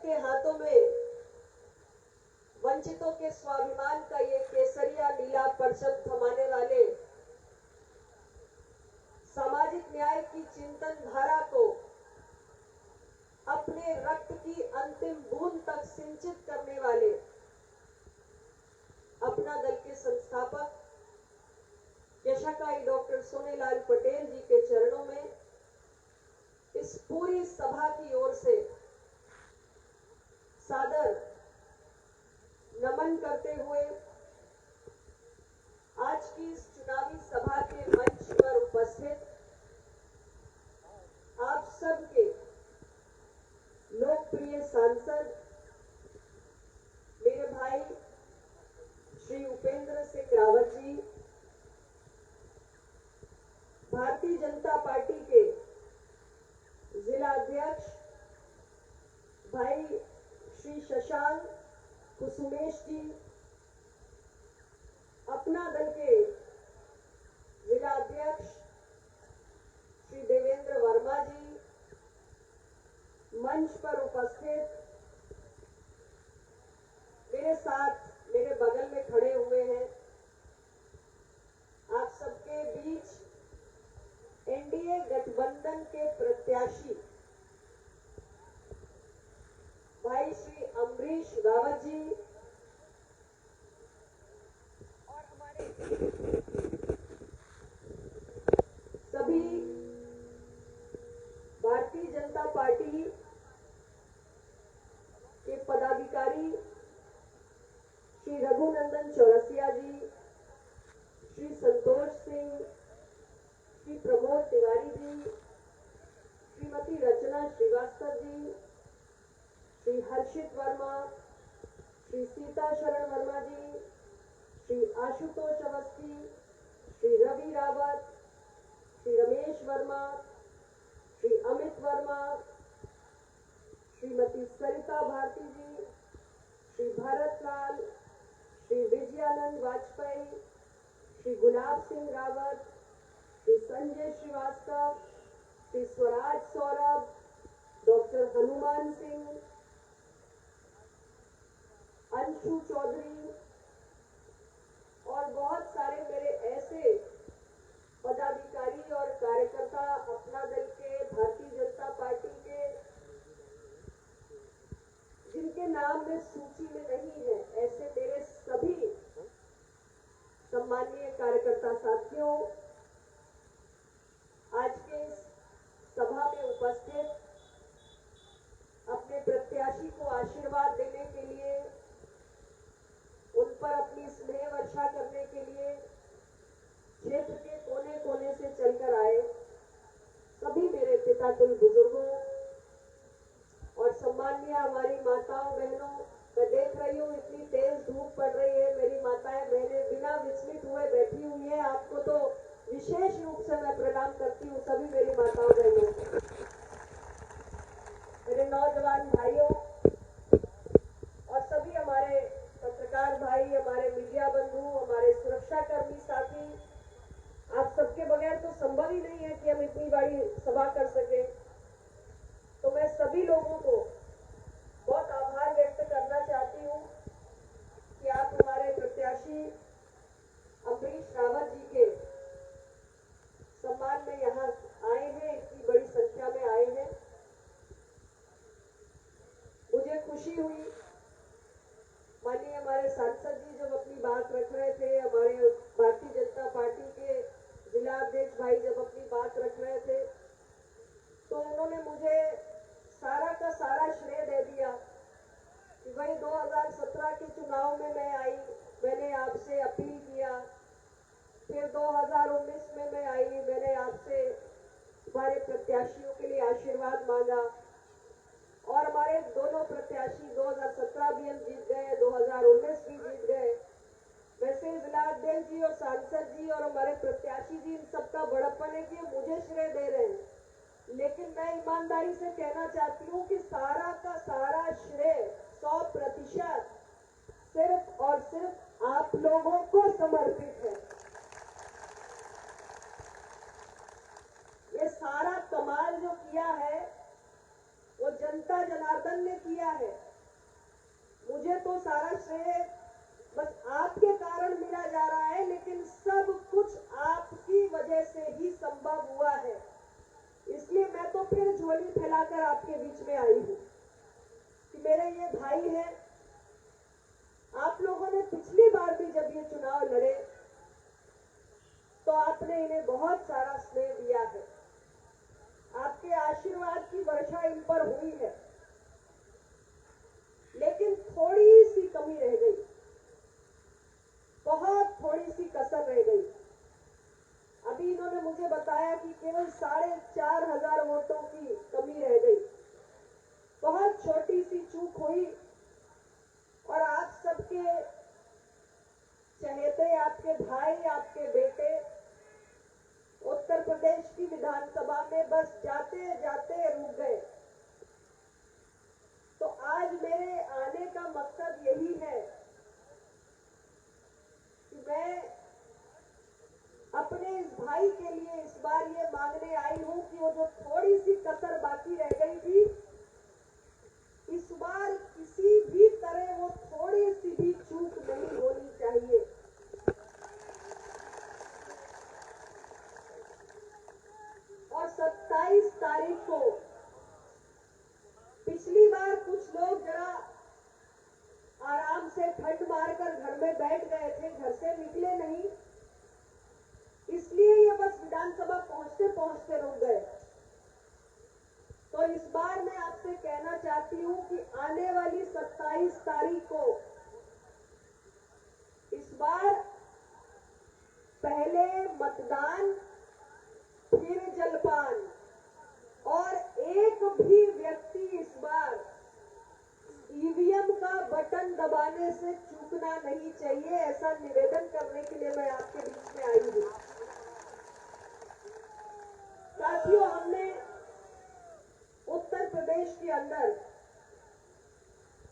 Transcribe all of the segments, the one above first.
के हाथों में वंचितों के स्वाभिमान का ये केसरिया नीला परचम थमाने वाले सामाजिक न्याय की चिंतन धारा को अपने रक्त की अंतिम बूंद तक सिंचित करने वाले अपना दल के संस्थापक यशाकाई डॉक्टर सोनेलाल पटेल जी के चरणों में इस पूरी सभा की ओर से सादर नमन करते हुए आज की इस चुनावी सभा के मंच पर उपस्थित आप सबके लोकप्रिय सांसद मेरे भाई श्री उपेंद्र सिंह रावत जी, भारतीय जनता पार्टी के जिला अध्यक्ष भाई श्री शशांक कुसुमेश जी, अपना दल के जिला अध्यक्ष श्री देवेंद्र वर्मा जी, मंच पर उपस्थित मेरे साथ मेरे बगल में खड़े हुए हैं, आप सबके बीच एनडीए गठबंधन के प्रत्याशी भाई श्री अमरीश रावत जी और हमारे सभी भारतीय जनता पार्टी के पदाधिकारी श्री रघुनंदन चौरसिया जी, श्री संतोष सिंह, श्री प्रमोद तिवारी जी, श्रीमती रचना श्रीवास्तव जी, श्री हर्षित वर्मा, श्री सीता शरण वर्मा जी, श्री आशुतोष अवस्थी, श्री रवि रावत, श्री रमेश वर्मा, श्री अमित वर्मा, श्रीमती सरिता भारती जी, श्री भरत लाल, श्री विजयानंद वाजपेयी, श्री गुलाब सिंह रावत, श्री संजय श्रीवास्तव, श्री स्वराज सौरभ, डॉक्टर हनुमान सिंह, अंशु चौधरी और बहुत सारे मेरे ऐसे पदाधिकारी और कार्यकर्ता अपना दल के भारतीय जनता पार्टी के जिनके नाम में सूची में नहीं है, ऐसे मेरे सभी सम्माननीय कार्यकर्ता साथियों, आज के इस सभा में उपस्थित अपने प्रत्याशी को आशीर्वाद देने के लिए, उन पर अपनी स्नेह वर्षा करने के लिए क्षेत्र के कोने कोने से चलकर आए सभी मेरे पिता तुल्य बुजुर्गों और सम्माननीय हमारी माताओं बहनों, मैं देख रही हूँ इतनी तेज धूप पड़ रही है, मेरी माताएं बहनें बिना विचलित हुए बैठी हुई हैं, आपको तो विशेष रूप से मैं प्रणाम करती हूँ सभी मेरी माताओं बहनों को। मेरे नौजवान भाइयों और सभी हमारे पत्रकार भाई, हमारे मीडिया बंधु, हमारे सुरक्षाकर्मी साथी, आप सबके बगैर तो संभव ही नहीं है कि हम इतनी बड़ी सभा कर सके। तो मैं सभी लोगों को बहुत आभार व्यक्त करना चाहती हूँ कि आप हमारे प्रत्याशी अमरीश रावत जी के सम्मान में यहाँ आए हैं, इतनी बड़ी संख्या में आए हैं। मुझे खुशी हुई, माननीय हमारे सांसद जी जब अपनी बात रख रहे थे, हमारे भारतीय जनता पार्टी के जिला अध्यक्ष भाई जब अपनी बात रख रहे थे, तो उन्होंने मुझे सारा का सारा श्रेय दे दिया कि भाई 2017 के चुनाव में मैं आई, मैंने आपसे अपील किया, फिर 2019 में मैं आई, मैंने आपसे हमारे प्रत्याशियों के लिए आशीर्वाद मांगा और हमारे दोनों प्रत्याशी 2017 भी हम जीत गए, 2019 भी जीत गए। वैसे जिला अध्यक्ष जी और सांसद जी और हमारे प्रत्याशी जी इन सबका बड़प्पन है कि मुझे श्रेय दे रहे हैं, लेकिन मैं ईमानदारी से कहना चाहती हूँ कि सारा का सारा श्रेय 100% सिर्फ और सिर्फ आप लोगों को समर्पित है। ये सारा कमाल जो किया है वो जनता जनार्दन ने किया है, मुझे तो सारा श्रेय बस आपके कारण मिला जा रहा है, लेकिन सब कुछ आपकी वजह से ही संभव हुआ है। इसलिए मैं तो फिर झोली फैलाकर आपके बीच में आई हूँ कि मेरे ये भाई हैं। आप लोगों ने पिछली बार भी जब ये चुनाव लड़े तो आपने इन्हें बहुत सारा स्नेह दिया है, आपके आशीर्वाद की वर्षा इन पर हुई है, लेकिन थोड़ी सी कमी रह गई, बहुत थोड़ी सी कसर रह गई। अभी इन्होंने मुझे बताया कि केवल 4,500 वोटों की कमी रह गई। बहुत छोटी सी चूक हुई और आप सबके चहेते, आपके भाई, आपके बेटे उत्तर प्रदेश की विधानसभा में बस जाते जाते रुक गए। तो आज मेरे आने का मकसद यही है कि मैं अपने इस भाई के लिए इस बार ये मांगने आई हूं कि वो जो थोड़ी सी कसर बाकी रह गई थी, इस बार किसी भी तरह वो थोड़ी सी भी चूक नहीं होनी चाहिए। और 27 तारीख को, पिछली बार कुछ लोग जरा आराम से ठंड मारकर घर में बैठ गए थे, घर से निकले नहीं, इसलिए ये बस विधानसभा पहुंचते पहुंचते रुक गए। तो इस बार मैं आपसे कहना चाहती हूं कि आने वाली 27 तारीख को इस बार पहले मतदान, फिर जलपान, और एक भी व्यक्ति इस बार ईवीएम का बटन दबाने से चूकना नहीं चाहिए। ऐसा निवेदन करने के लिए मैं आपके बीच में आई हूं। साथियों, हमने उत्तर प्रदेश के अंदर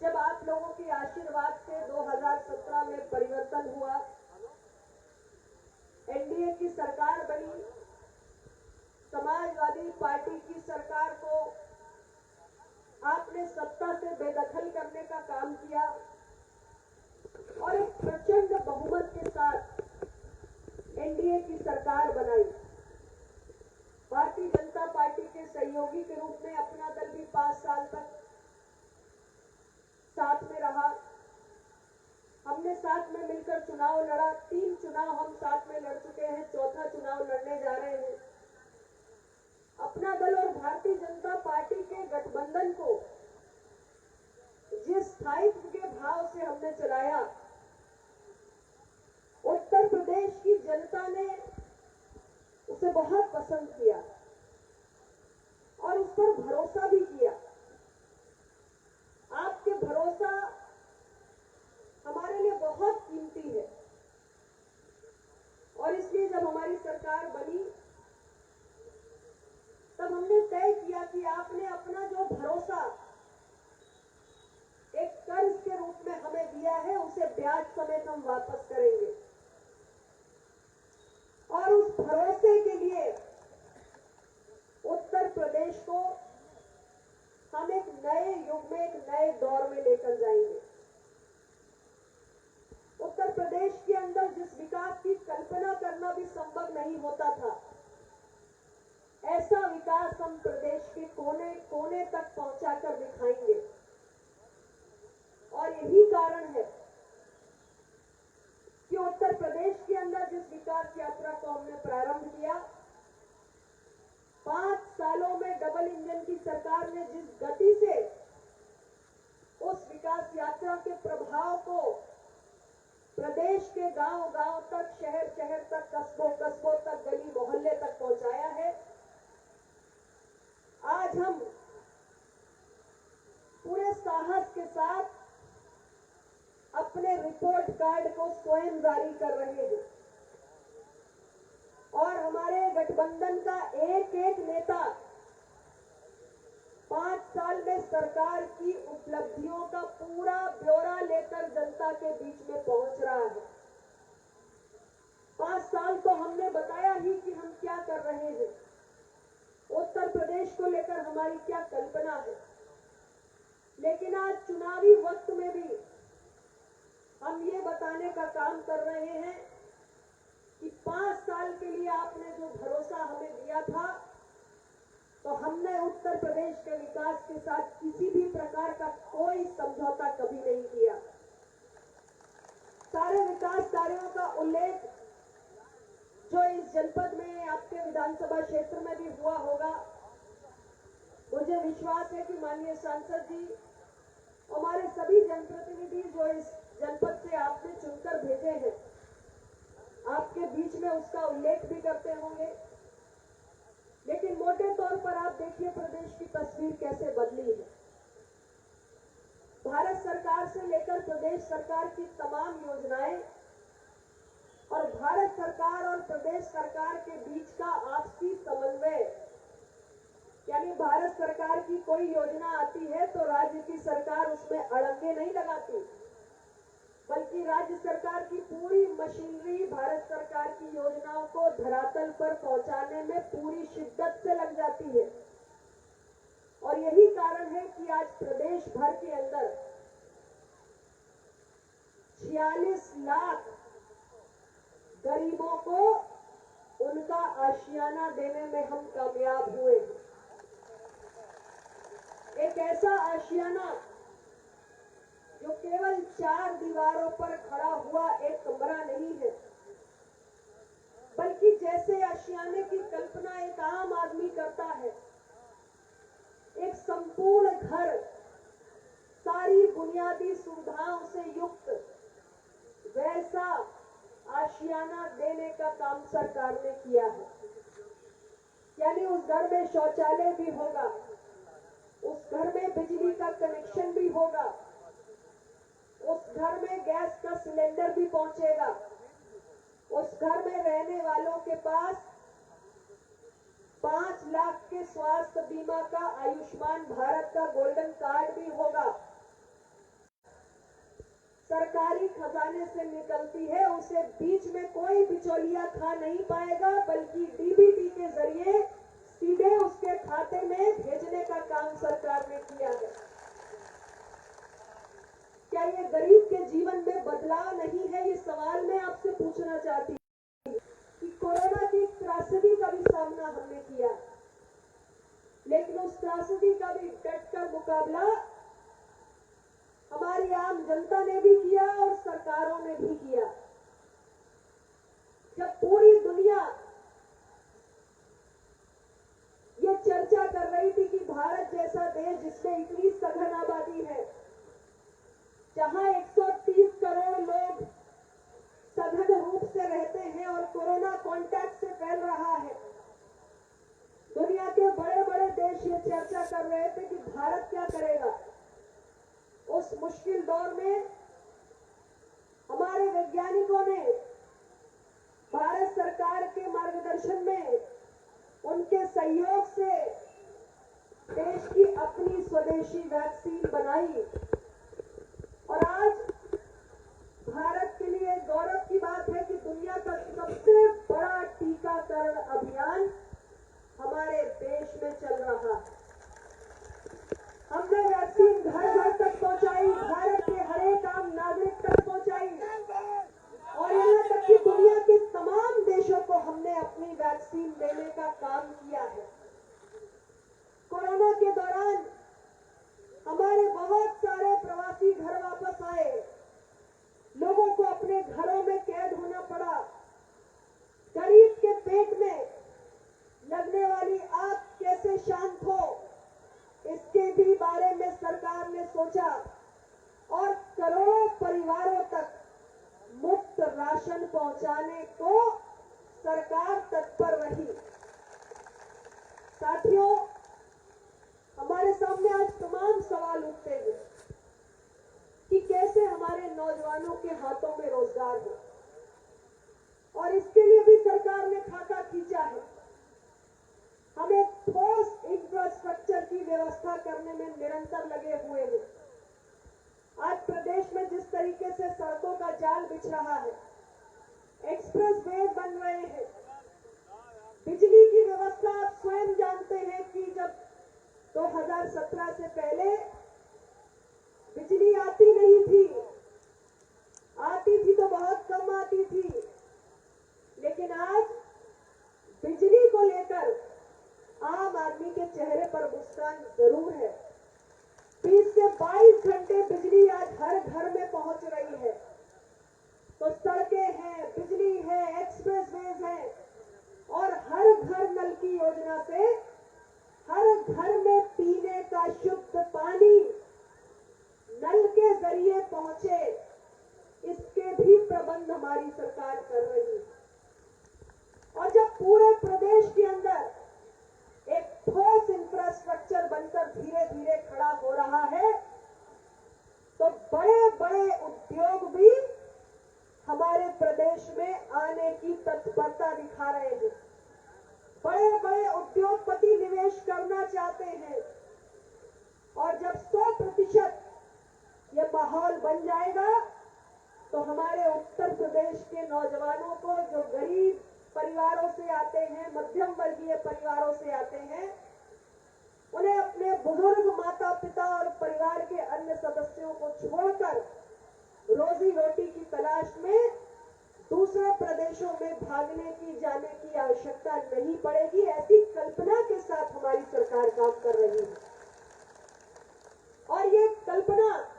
जब आप लोगों के आशीर्वाद से 2017 में परिवर्तन हुआ, एनडीए की सरकार बनी, समाजवादी पार्टी की सरकार को आपने सत्ता से बेदखल करने का काम किया और एक प्रचंड बहुमत के साथ एनडीए की सरकार बनाई। भारतीय जनता पार्टी के सहयोगी के रूप में अपना दल भी 5 साल तक साथ में रहा। हमने साथ में मिलकर चुनाव लड़ा, 3 चुनाव हम साथ में लड़ चुके हैं, 4था चुनाव लड़ने जा रहे हैं। अपना दल और भारतीय जनता पार्टी के गठबंधन को जिस स्थायित्व के भाव से हमने चलाया, उत्तर प्रदेश की जनता ने उसे बहुत पसंद किया और उस पर भरोसा भी किया। आपके भरोसा हमारे लिए बहुत कीमती है और इसलिए जब हमारी सरकार बनी तब हमने तय किया कि आपने अपना जो भरोसा एक कर्ज के रूप में हमें दिया है, उसे ब्याज समेत हम वापस करेंगे। और उस भरोसे के लिए उत्तर प्रदेश को हम एक नए युग में, एक नए दौर में लेकर जाएंगे। उत्तर प्रदेश के अंदर जिस विकास की कल्पना करना भी संभव नहीं होता था, ऐसा विकास हम प्रदेश के कोने कोने तक पहुंचाकर दिखाएंगे। और यही कारण है कि उत्तर प्रदेश के अंदर जिस विकास यात्रा को हमने प्रारंभ किया, 5 सालों में डबल इंजन की सरकार ने जिस गति से उस विकास यात्रा के प्रभाव को प्रदेश के गांव-गांव तक, शहर-शहर तक, कस्बों तक, गली मोहल्ले तक पहुंचाया है, आज हम पूरे साहस के साथ अपने रिपोर्ट कार्ड को स्वयं जारी कर रहे हैं और हमारे गठबंधन का एक एक नेता 5 साल में सरकार की उपलब्धियों का पूरा ब्यौरा लेकर जनता के बीच में पहुंच रहा है। 5 साल तो हमने बताया ही कि हम क्या कर रहे हैं, उत्तर प्रदेश को लेकर हमारी क्या कल्पना है, चुनावी वक्त में भी हम ये बताने का काम कर रहे हैं कि 5 साल के लिए आपने जो भरोसा हमें दिया था, तो हमने उत्तर प्रदेश के विकास के साथ किसी भी प्रकार का कोई समझौता कभी नहीं किया। सारे विकास कार्यों का उल्लेख जो इस जनपद में आपके विधानसभा क्षेत्र में भी हुआ होगा, मुझे विश्वास है कि माननीय सांसद जी, हमारे सभी जनप्रतिनिधि जो इस जनपद से आपने चुनकर भेजे हैं, आपके बीच में उसका उल्लेख भी करते होंगे। लेकिन मोटे तौर पर आप देखिए प्रदेश की तस्वीर कैसे बदली है। भारत सरकार से लेकर प्रदेश सरकार की तमाम योजनाएं और भारत सरकार और प्रदेश सरकार के बीच का आपसी समन्वय, यानी भारत सरकार की कोई योजना आती है तो राज्य की सरकार उसमें अड़ंगे नहीं लगाती, बल्कि राज्य सरकार की पूरी मशीनरी भारत सरकार की योजनाओं को धरातल पर पहुंचाने में पूरी शिद्दत से लग जाती है। और यही कारण है कि आज प्रदेश भर के अंदर 46 लाख गरीबों को उनका आशियाना देने में हम कामयाब हुए। एक ऐसा आशियाना जो केवल 4 दीवारों पर खड़ा हुआ एक कमरा नहीं है, बल्कि जैसे आशियाने की कल्पना एक आम आदमी करता है, एक संपूर्ण घर सारी बुनियादी सुविधाओं से युक्त, वैसा आशियाना देने का काम सरकार ने किया है। यानी उस घर में शौचालय भी होगा, उस घर में बिजली का कनेक्शन भी होगा, उस घर में गैस का सिलेंडर भी पहुंचेगा, उस घर में रहने वालों के पास 5 लाख के स्वास्थ्य बीमा का आयुष्मान भारत का गोल्डन कार्ड भी होगा। सरकारी खजाने से निकलती है, उसे बीच में कोई बिचौलिया खा नहीं पाएगा, बल्कि डीबीटी के जरिए सीधे उसके खाते में भेजने का काम सरकार ने किया है। क्या ये गरीब के जीवन में बदलाव नहीं है? ये सवाल मैं आपसे पूछना चाहती हूँ कि कोरोना की त्रासदी का भी सामना हमने किया, लेकिन उस त्रासदी का भी डटकर मुकाबला हमारी आम जनता ने भी किया और सरकारों ने भी किया। जब पूरी दुनिया ये चर्चा कर रही थी कि भारत जैसा देश जिसमें इतनी सघन आबादी है, जहां 130 करोड़ लोग सघन रूप से रहते हैं और कोरोना कांटेक्ट से फैल रहा है, दुनिया के बड़े बड़े देश ये चर्चा कर रहे थे कि भारत क्या करेगा। उस मुश्किल दौर में हमारे वैज्ञानिकों ने भारत सरकार के मार्गदर्शन में, उनके सहयोग से देश की अपनी स्वदेशी वैक्सीन बनाई। और आज भारत के लिए गौरव की बात है कि दुनिया का सबसे बड़ा टीकाकरण अभियान हमारे देश में चल रहा है। हमने वैक्सीन घर घर तक पहुंचाई, भारत के हर एक आम नागरिक तक पहुंचाई, और यहाँ तक कि दुनिया के तमाम देशों को हमने अपनी वैक्सीन देने का काम किया है। कोरोना के दौरान हमारे बहुत सारे प्रवासी घर वापस आए, लोगों को अपने घरों में कैद होना पड़ा। गरीब के पेट में लगने वाली आग कैसे शांत हो, इसके भी बारे में सरकार ने सोचा और करोड़ों परिवारों तक मुफ्त राशन पहुंचाने को सरकार तत्पर रही। साथियों, हमारे सामने आज तमाम सवाल उठते हैं कि कैसे हमारे नौजवानों के हाथों में रोजगार हो, और इसके लिए भी सरकार ने खाका खींचा है। हम एक ठोस इंफ्रास्ट्रक्चर की व्यवस्था करने में निरंतर लगे हुए हैं। आज प्रदेश में जिस तरीके से सड़कों का जाल बिछ रहा है, एक्सप्रेस वे बन रहे हैं, बिजली की व्यवस्था आप स्वयं जानते हैं कि जब 2017 से पहले बिजली जल के जरिए पहुंचे, इसके भी प्रबंध हमारी सरकार कर रही है। और जब पूरे प्रदेश के अंदर एक ठोस इंफ्रास्ट्रक्चर बनकर धीरे धीरे खड़ा हो रहा है, तो बड़े बड़े उद्योग भी हमारे प्रदेश में आने की तत्परता दिखा रहे हैं। बड़े बड़े उद्योगपति निवेश करना चाहते हैं। और जब 100% ये माहौल बन जाएगा, तो हमारे उत्तर प्रदेश के नौजवानों को, जो गरीब परिवारों से आते हैं, मध्यम वर्गीय परिवारों से आते हैं, उन्हें अपने बुजुर्ग माता पिता और परिवार के अन्य सदस्यों को छोड़कर रोजी रोटी की तलाश में दूसरे प्रदेशों में भागने की, जाने की आवश्यकता नहीं पड़ेगी। ऐसी कल्पना के साथ हमारी सरकार काम कर रही है। और ये कल्पना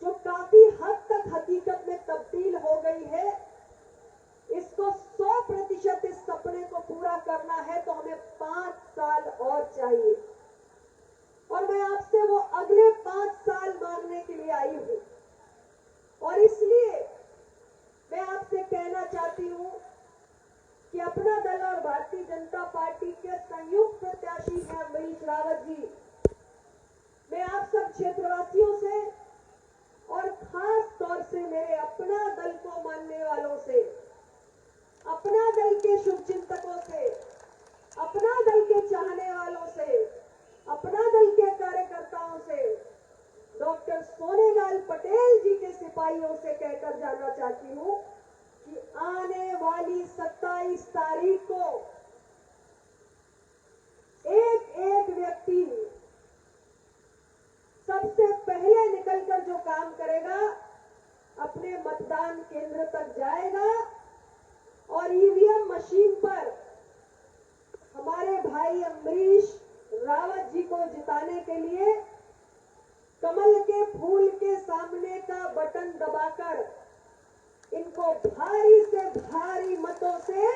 जो काफी हद तक हकीकत में तब्दील हो गई है, इसको 100% इस सपने को पूरा करना है तो हमें 5 साल और चाहिए। और मैं आपसे वो अगले 5 साल मांगने के लिए आई हूं। और इसलिए मैं आपसे कहना चाहती हूं कि अपना दल और भारतीय जनता पार्टी के संयुक्त प्रत्याशी हैं अम्बरीश रावत जी। मैं आप सब क्षेत्रवासियों से और खास तौर से मेरे अपना दल को मानने वालों से, अपना दल के शुभचिंतकों से, अपना दल के चाहने वालों से, अपना दल के कार्यकर्ताओं से, डॉक्टर सोनेलाल पटेल जी के सिपाहियों से कहकर जाना चाहती हूं कि आने वाली 27 तारीख को एक एक व्यक्ति सबसे पहले निकलकर जो काम करेगा, अपने मतदान केंद्र तक जाएगा और ईवीएम मशीन पर हमारे भाई अम्बरीश रावत जी को जिताने के लिए कमल के फूल के सामने का बटन दबाकर इनको भारी से भारी मतों से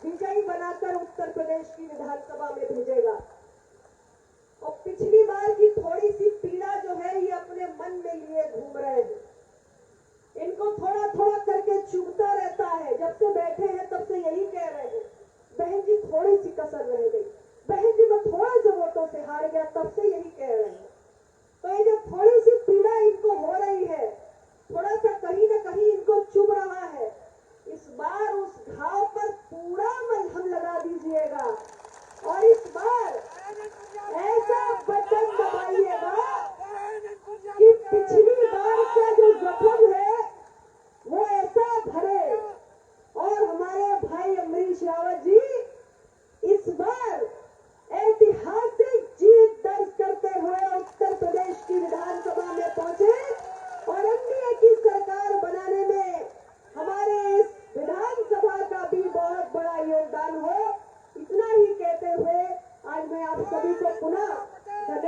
विजयी बनाकर उत्तर प्रदेश की विधानसभा में भेजेगा।